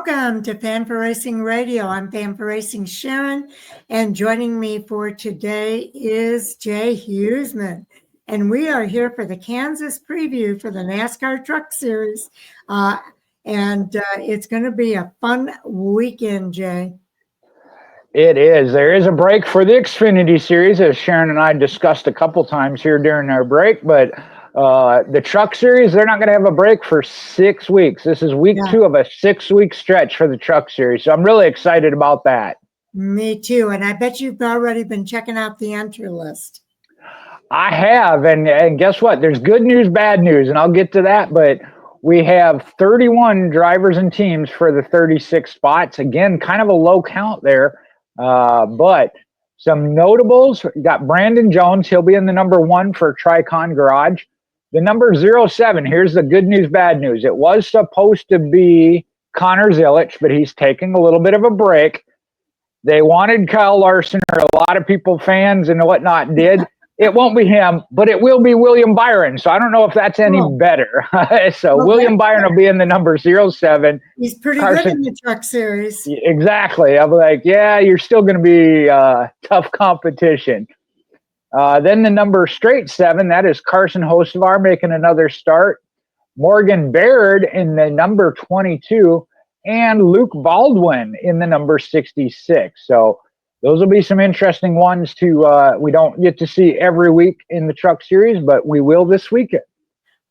Welcome to Fan for Racing Radio. I'm Fan for Racing Sharon, and joining me for today is Jay Hughesman. And we are here for the Kansas preview for the NASCAR Truck Series. It's going to be a fun weekend, Jay. It is. There is a break for the Xfinity Series, as Sharon and I discussed a couple times here during our break, but the Truck Series, they're not going to have a break for 6 weeks. This is week 2 of a 6-week stretch for the Truck Series, so I'm really excited about that. Me too, and I bet you've already been checking out the entry list. I have, and guess what? There's good news, bad news, and I'll get to that, but we have 31 drivers and teams for the 36 spots. Again, kind of a low count there, but some notables. We got Brandon Jones. He'll be in the number 1 for Tricon Garage. The number 07, here's the good news, bad news. It was supposed to be Connor Zilic, but he's taking a little bit of a break. They wanted Kyle Larson, or a lot of people, fans and whatnot, did. It won't be him, but it will be William Byron. So I don't know if that's any better. William Byron will be in the number 07. He's pretty good in the Truck Series. Exactly. I'm like, yeah, you're still going to be tough competition. Then the number straight 7, that is Carson Hocevar making another start. Morgan Baird in the number 22, and Luke Baldwin in the number 66. So those will be some interesting ones we don't get to see every week in the Truck Series, but we will this weekend.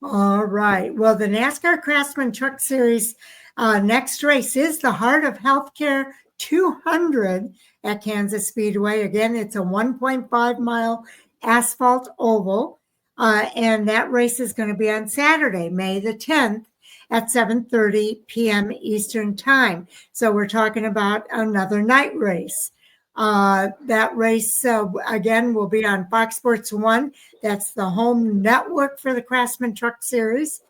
All right. Well, the NASCAR Craftsman Truck Series next race is the Heart of Healthcare 200 at Kansas Speedway. Again, it's a 1.5 mile asphalt oval, and that race is going to be on Saturday, May the 10th at 7:30 p.m. Eastern Time. So we're talking about another night race. That race, again, will be on Fox Sports 1. That's the home network for the Craftsman Truck Series.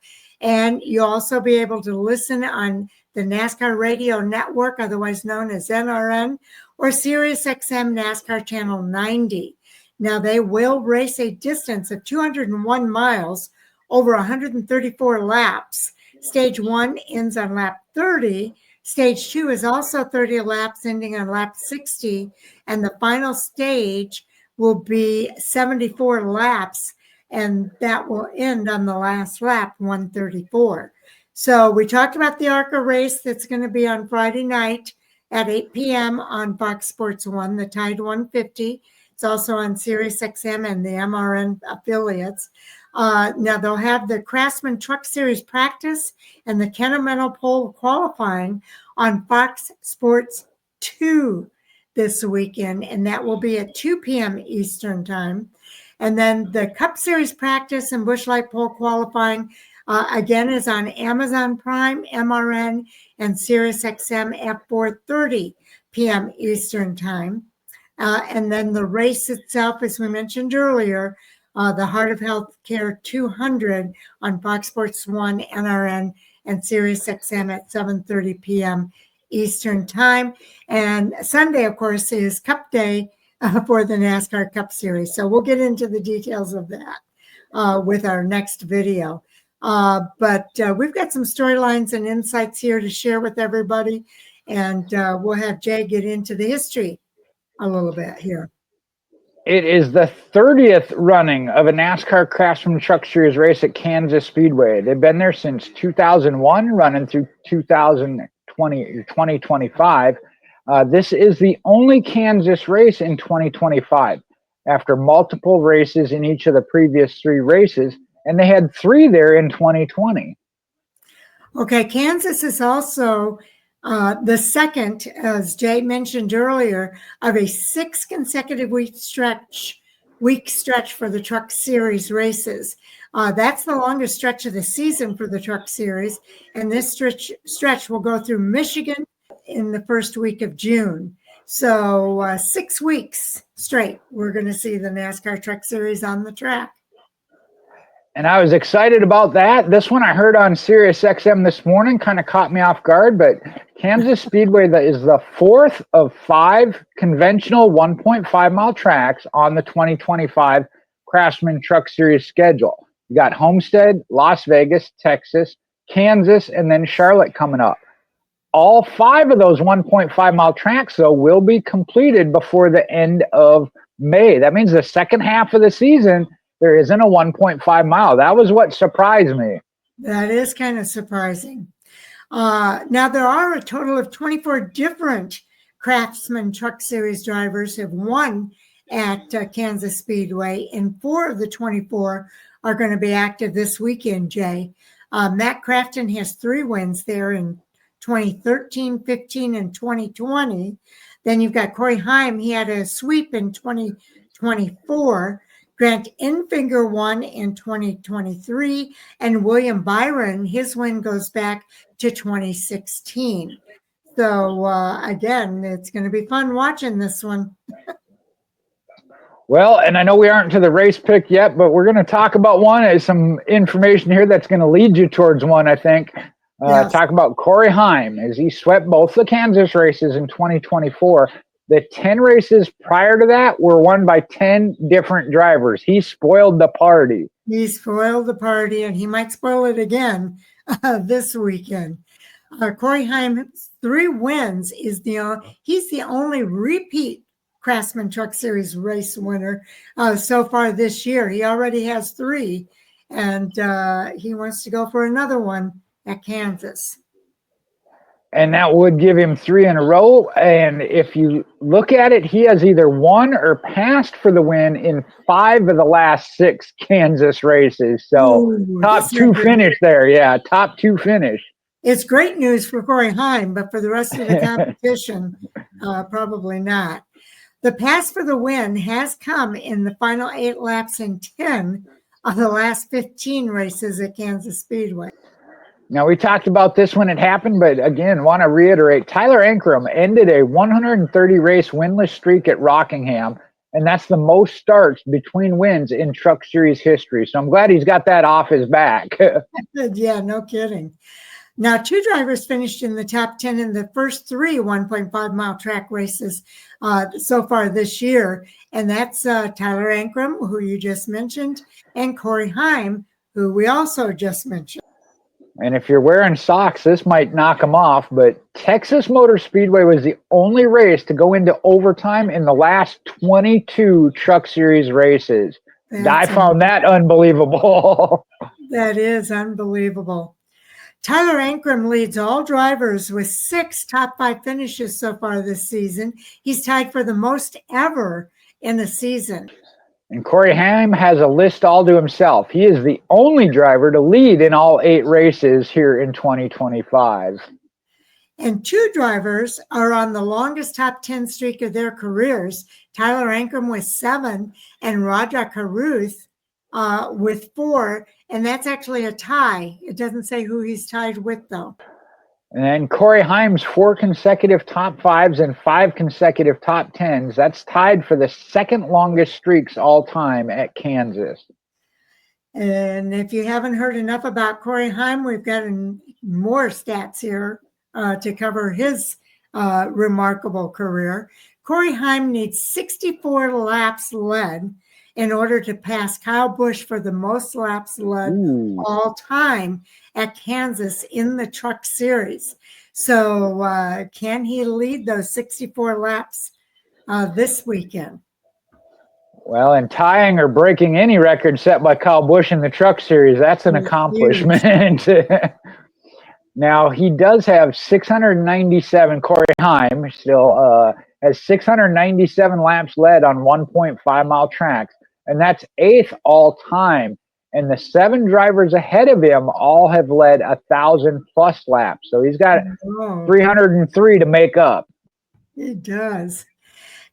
And you'll also be able to listen on the NASCAR Radio Network, otherwise known as NRN, or SiriusXM NASCAR Channel 90. Now, they will race a distance of 201 miles over 134 laps. Stage 1 ends on lap 30. Stage 2 is also 30 laps, ending on lap 60. And the final stage will be 74 laps, and that will end on the last lap, 134. So we talked about the ARCA race that's going to be on Friday night at 8 p.m. on Fox Sports 1, the Tide 150. It's also on SiriusXM and the MRN affiliates. Now they'll have the Craftsman Truck Series practice and the Kennametal Pole qualifying on Fox Sports 2 this weekend, and that will be at 2 p.m. Eastern Time. And then the Cup Series practice and Busch Light Pole qualifying again is on Amazon Prime, MRN, and SiriusXM at 4:30 p.m. Eastern Time. And then the race itself, as we mentioned earlier, the Heart of Healthcare 200 on Fox Sports 1, NRN, and SiriusXM at 7:30 p.m. Eastern Time. And Sunday, of course, is Cup Day for the NASCAR Cup Series. So we'll get into the details of that with our next video. But we've got some storylines and insights here to share with everybody. And we'll have Jay get into the history a little bit here. It is the 30th running of a NASCAR Craftsman Truck Series race at Kansas Speedway. They've been there since 2001, running through 2025. This is the only Kansas race in 2025 after multiple races in each of the previous 3 races, and they had 3 there in 2020. Okay, Kansas is also the second, as Jay mentioned earlier, of a 6 consecutive week stretch for the Truck Series races. That's the longest stretch of the season for the Truck Series, and this stretch will go through Michigan in the first week of June. So 6 weeks straight, we're going to see the NASCAR Truck Series on the track. And I was excited about that. This one I heard on SiriusXM this morning, kind of caught me off guard, but Kansas Speedway is the 4th of 5 conventional 1.5 mile tracks on the 2025 Craftsman Truck Series schedule. You got Homestead, Las Vegas, Texas, Kansas, and then Charlotte coming up. all 5 of those 1.5-mile tracks, though, will be completed before the end of May. That means the second half of the season, there isn't a 1.5 mile. That was what surprised me. That is kind of surprising. Now, there are a total of 24 different Craftsman Truck Series drivers have won at Kansas Speedway, and 4 of the 24 are going to be active this weekend, Jay. Matt Crafton has 3 wins there in 2013, 15, and 2020. Then you've got Corey Heim. He had a sweep in 2024. Grant Enfinger won in 2023. And William Byron, his win goes back to 2016. So, again, it's going to be fun watching this one. Well, and I know we aren't to the race pick yet, but we're going to talk about one. There's some information here that's going to lead you towards one, I think. Yes. Talk about Corey Heim as he swept both the Kansas races in 2024. The 10 races prior to that were won by 10 different drivers. He spoiled the party. He spoiled the party, and he might spoil it again this weekend. Corey Heim's 3 wins he's the only repeat Craftsman Truck Series race winner so far this year. He already has 3, and he wants to go for another one at Kansas. And that would give him 3 in a row. And if you look at it, he has either won or passed for the win in 5 of the last 6 Kansas races. So top 2 finish there. Yeah, top 2 finish. It's great news for Corey Heim, but for the rest of the competition, probably not. The pass for the win has come in the final 8 laps in 10 of the last 15 races at Kansas Speedway. Now, we talked about this when it happened, but again, want to reiterate, Tyler Ankrum ended a 130-race winless streak at Rockingham, and that's the most starts between wins in Truck Series history. So I'm glad he's got that off his back. Yeah, no kidding. Now, 2 drivers finished in the top 10 in the first 3 1.5-mile track races so far this year, and that's Tyler Ankrum, who you just mentioned, and Corey Heim, who we also just mentioned. And if you're wearing socks, this might knock them off, but Texas Motor Speedway was the only race to go into overtime in the last 22 Truck Series races. I found that unbelievable. That is unbelievable. Tyler Ankrum leads all drivers with 6 top 5 finishes so far this season. He's tied for the most ever in a season. And Corey Heim has a list all to himself. He is the only driver to lead in all 8 races here in 2025. And 2 drivers are on the longest top 10 streak of their careers. Tyler Ankrum with 7 and Raja Caruth with 4. And that's actually a tie. It doesn't say who he's tied with, though. And then Corey Heim's 4 consecutive top 5s and 5 consecutive top 10s. That's tied for the 2nd longest streaks all time at Kansas. And if you haven't heard enough about Corey Heim, we've got more stats here to cover his remarkable career. Corey Heim needs 64 laps led in order to pass Kyle Busch for the most laps led all time at Kansas in the Truck Series. So can he lead those 64 laps this weekend? Well, and tying or breaking any record set by Kyle Busch in the Truck Series, that's an accomplishment. Now, he does have 697, Corey Heim still has 697 laps led on 1.5-mile tracks. And that's 8th all time. And the 7 drivers ahead of him all have led 1,000+ laps. So he's got 303 to make up. He does.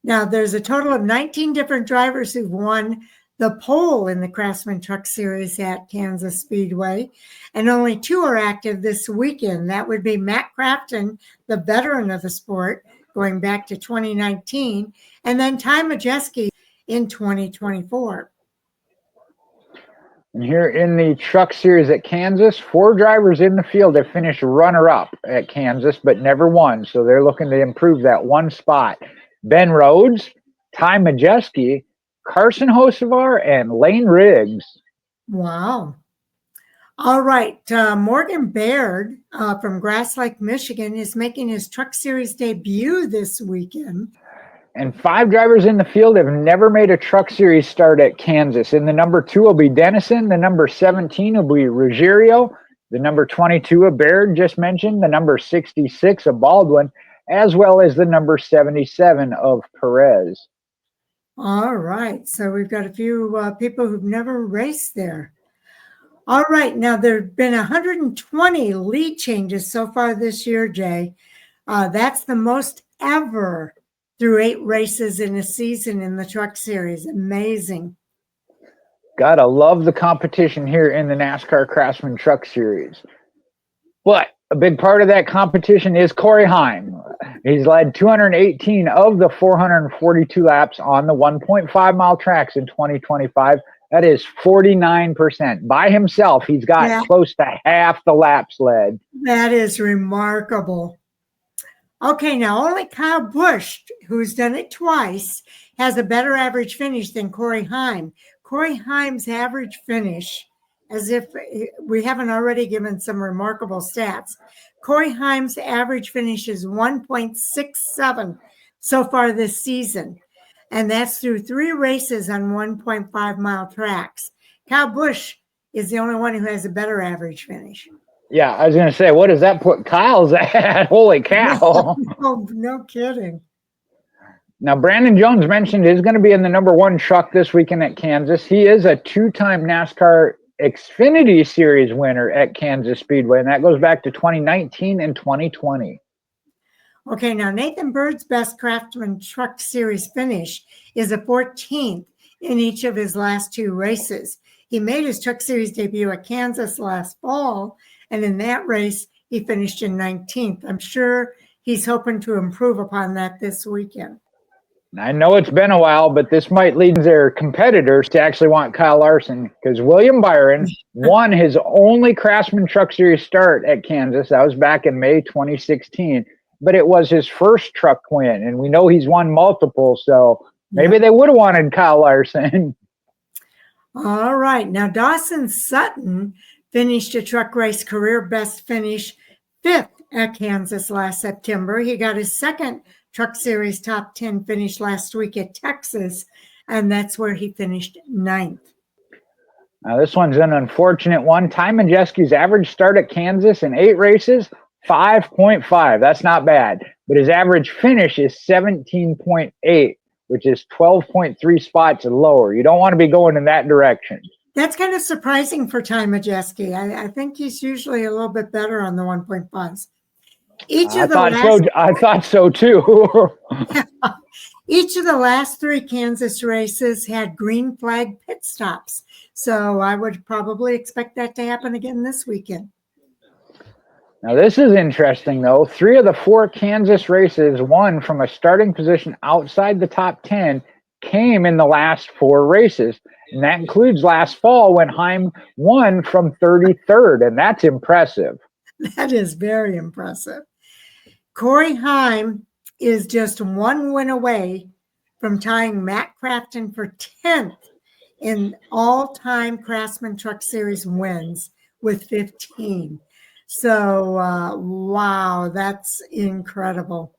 Now, there's a total of 19 different drivers who've won the pole in the Craftsman Truck Series at Kansas Speedway. And only 2 are active this weekend. That would be Matt Crafton, the veteran of the sport, going back to 2019. And then Ty Majeski in 2024. And here in the Truck Series at Kansas, 4 drivers in the field have finished runner-up at Kansas, but never won. So they're looking to improve that 1 spot. Ben Rhodes, Ty Majeski, Carson Hocevar, and Lane Riggs. Wow. All right. Morgan Baird from Grass Lake, Michigan is making his Truck Series debut this weekend. And 5 drivers in the field have never made a Truck Series start at Kansas. And the number 2 will be Dennison. The number 17 will be Ruggiero. The number 22 of Baird just mentioned. The number 66 of Baldwin, as well as the number 77 of Perez. All right. So we've got a few people who've never raced there. All right. Now, there have been 120 lead changes so far this year, Jay. That's the most ever through 8 races in a season in the Truck Series. Amazing. Gotta love the competition here in the NASCAR Craftsman Truck Series. But a big part of that competition is Corey Heim. He's led 218 of the 442 laps on the 1.5-mile tracks in 2025. That is 49%. By himself, he's got close to half the laps led. That is remarkable. Okay, now only Kyle Busch, who's done it twice, has a better average finish than Corey Heim. Corey Heim's average finish, as if we haven't already given some remarkable stats, Corey Heim's average finish is 1.67 so far this season. And that's through 3 races on 1.5-mile tracks. Kyle Busch is the only one who has a better average finish. Yeah, I was going to say, what does that put Kyle's at? Holy cow. No kidding. Now, Brandon Jones mentioned he's going to be in the number 1 truck this weekend at Kansas. He is a 2-time NASCAR Xfinity Series winner at Kansas Speedway, and that goes back to 2019 and 2020. Okay, now Nathan Bird's best Craftsman Truck Series finish is a 14th in each of his last 2 races. He made his Truck Series debut at Kansas last fall, and in that race, he finished in 19th. I'm sure he's hoping to improve upon that this weekend. I know it's been a while, but this might lead their competitors to actually want Kyle Larson, because William Byron won his only Craftsman Truck Series start at Kansas. That was back in May 2016, but it was his first truck win, and we know he's won multiple, so maybe they would have wanted Kyle Larson. All right. Now, Dawson Sutton finished a truck race career best finish 5th at Kansas last September. He got his second Truck Series top 10 finish last week at Texas, and that's where he finished 9th. Now, this one's an unfortunate one. Ty Majeski's average start at Kansas in 8 races, 5.5. That's not bad. But his average finish is 17.8, which is 12.3 spots lower. You don't want to be going in that direction. That's kind of surprising for Ty Majeski. I think he's usually a little bit better on the 1.5s. I thought so too. Each of the last 3 Kansas races had green flag pit stops. So I would probably expect that to happen again this weekend. Now, this is interesting, though. 3 of the 4 Kansas races won from a starting position outside the top 10 came in the last 4 races. And that includes last fall when Heim won from 33rd. And that's impressive. That is very impressive. Corey Heim is just 1 win away from tying Matt Crafton for 10th in all-time Craftsman Truck Series wins with 15. So, wow, that's incredible.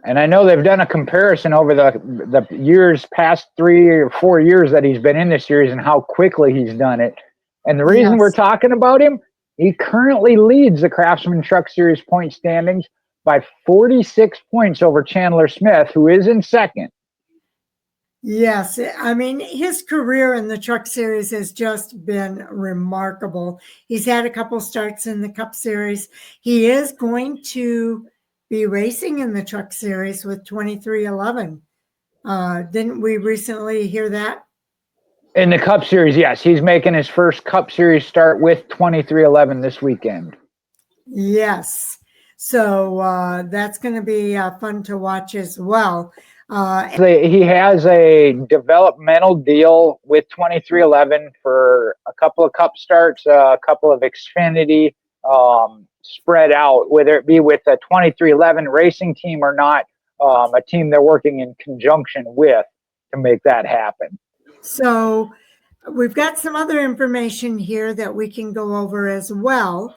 And I know they've done a comparison over the years, past 3 or 4 years that he's been in this series and how quickly he's done it. And the reason we're talking about him, he currently leads the Craftsman Truck Series point standings by 46 points over Chandler Smith, who is in second. Yes, I mean, his career in the Truck Series has just been remarkable. He's had a couple starts in the Cup Series. He is going to be racing in the Truck Series with 2311. Didn't we recently hear that? In the Cup Series, yes. He's making his first Cup Series start with 2311 this weekend. Yes. So that's going to be fun to watch as well. He has a developmental deal with 2311 for a couple of Cup starts, a couple of Xfinity spread out, whether it be with a 2311 racing team or not, a team they're working in conjunction with to make that happen. So we've got some other information here that we can go over as well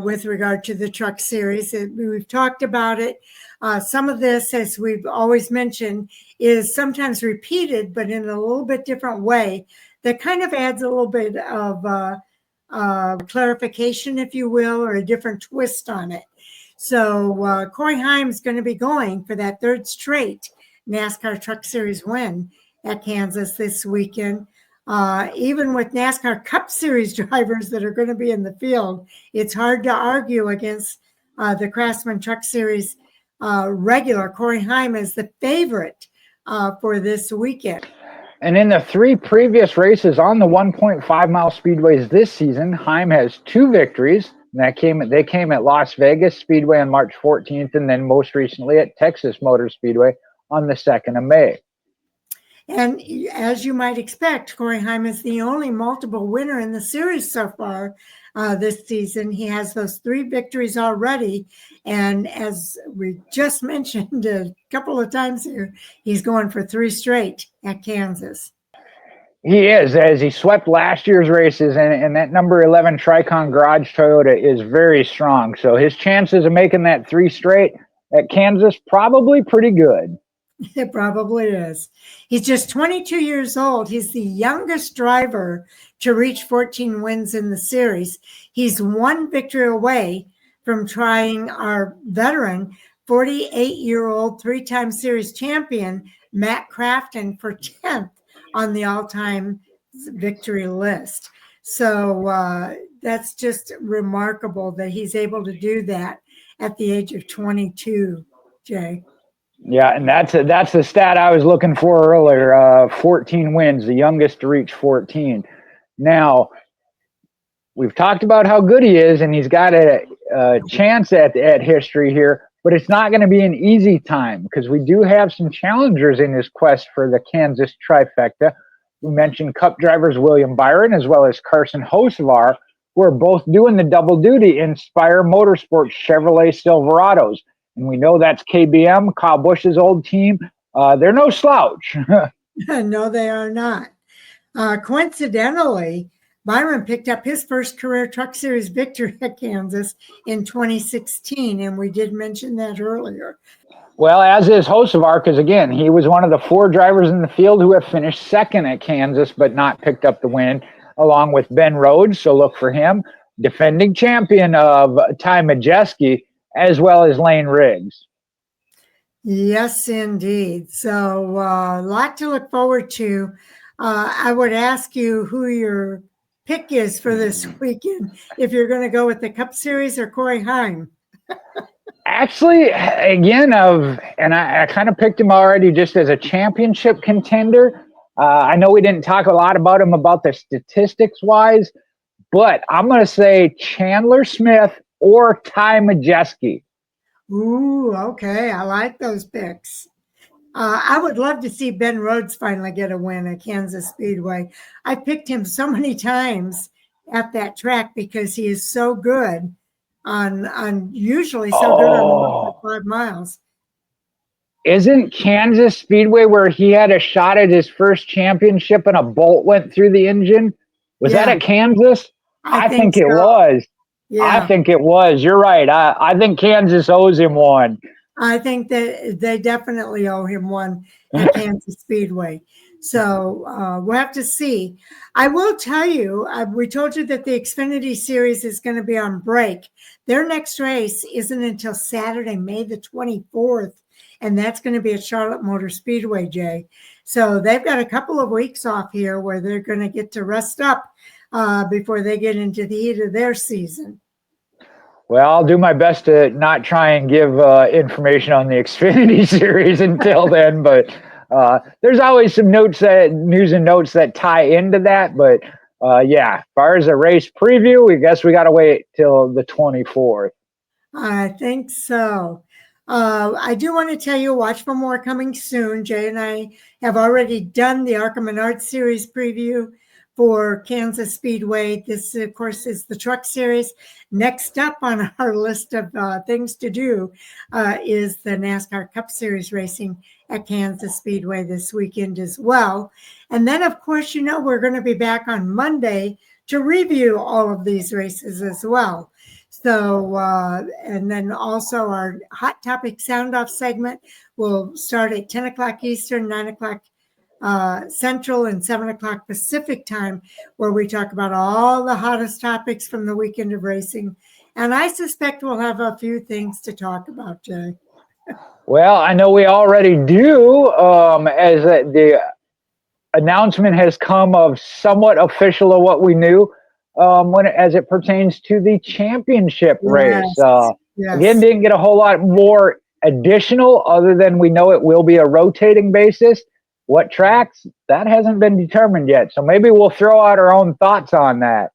with regard to the truck series. We've talked about it. Some of this, as we've always mentioned, is sometimes repeated, but in a little bit different way that kind of adds a little bit of clarification, if you will, or a different twist on it. So Corey Heim is going to be going for that third straight NASCAR Truck Series win at Kansas this weekend. Even with NASCAR Cup Series drivers that are going to be in the field, it's hard to argue against the Craftsman Truck Series regular. Corey Heim is the favorite for this weekend. And in the 3 previous races on the 1.5 mile speedways this season, Heim has 2 victories. And they came at Las Vegas Speedway on March 14th, and then most recently at Texas Motor Speedway on the 2nd of May. And as you might expect, Corey Heim is the only multiple winner in the series so far this season. He has those 3 victories already. And as we just mentioned a couple of times here, he's going for 3 straight at Kansas. He is, as he swept last year's races, and that number 11 Tricon Garage Toyota is very strong. So his chances of making that 3 straight at Kansas, probably pretty good. It probably is. He's just 22 years old. He's the youngest driver to reach 14 wins in the series. He's 1 victory away from trying our veteran, 48-year-old 3-time series champion, Matt Crafton, for 10th on the all-time victory list. So that's just remarkable that he's able to do that at the age of 22, Jay. Yeah, and that's the stat I was looking for earlier. 14 wins, the youngest to reach 14. Now, we've talked about how good he is, and he's got a chance at history here, but it's not going to be an easy time because we do have some challengers in his quest for the Kansas trifecta. We mentioned Cup drivers William Byron as well as Carson Hocevar, who are both doing the double duty in Spire Motorsports Chevrolet Silverados. And we know that's KBM, Kyle Busch's old team. They're no slouch. No, they are not. Coincidentally, Byron picked up his first career Truck Series victory at Kansas in 2016, and we did mention that earlier. Well, as is Hocevar, because again, he was one of the 4 drivers in the field who have finished second at Kansas but not picked up the win, along with Ben Rhodes, so look for him. Defending champion of Ty Majeski, as well as Lane Riggs. Yes, indeed. So a lot to look forward to. I would ask you who your pick is for this weekend, if you're going to go with the Cup Series or Corey Heim. Actually, again, I kind of picked him already just as a championship contender. I know we didn't talk a lot about him about the statistics-wise, but I'm going to say Chandler Smith or Ty Majeski. Ooh, okay. I like those picks. I would love to see Ben Rhodes finally get a win at Kansas Speedway. I picked him so many times at that track because he is so good on usually so good on 5 miles. Isn't Kansas Speedway where he had a shot at his first championship and a bolt went through the engine? Was that at Kansas? I think it was. Yeah. I think it was. You're right. I think Kansas owes him one. I think that they definitely owe him one at Kansas Speedway. So we'll have to see. I will tell you, we told you that the Xfinity Series is going to be on break. Their next race isn't until Saturday, May the 24th, and that's going to be at Charlotte Motor Speedway, Jay. So they've got a couple of weeks off here where they're going to get to rest up before they get into the heat of their season. Well, I'll do my best to not try and give information on the Xfinity Series until then, but there's always some news and notes that tie into that. But yeah, as far as a race preview, I guess we got to wait till the 24th. I think so. I do want to tell you, watch for more coming soon. Jay and I have already done the Arkham and Art Series preview for Kansas Speedway. This, of course, is the Truck Series. Next up on our list of things to do is the NASCAR Cup Series racing at Kansas Speedway this weekend as well. And then, of course, you know, we're going to be back on Monday to review all of these races as well. So, and then also our Hot Topic Sound Off segment will start at 10 o'clock Eastern, 9 o'clock Central, and 7 o'clock Pacific time, where we talk about all the hottest topics from the weekend of racing. And I suspect we'll have a few things to talk about, Jay. Well, I know we already do, as the announcement has come of somewhat official of what we knew as it pertains to the championship race. Yes. Again, didn't get a whole lot more additional other than we know it will be a rotating basis. What tracks? That hasn't been determined yet. So maybe we'll throw out our own thoughts on that.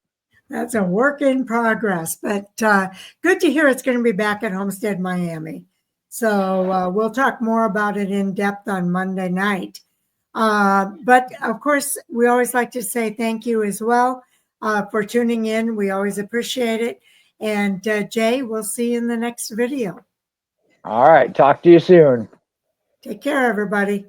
That's a work in progress, but good to hear it's going to be back at Homestead, Miami. So we'll talk more about it in depth on Monday night. But of course, we always like to say thank you as well for tuning in. We always appreciate it. And Jay, we'll see you in the next video. All right. Talk to you soon. Take care, everybody.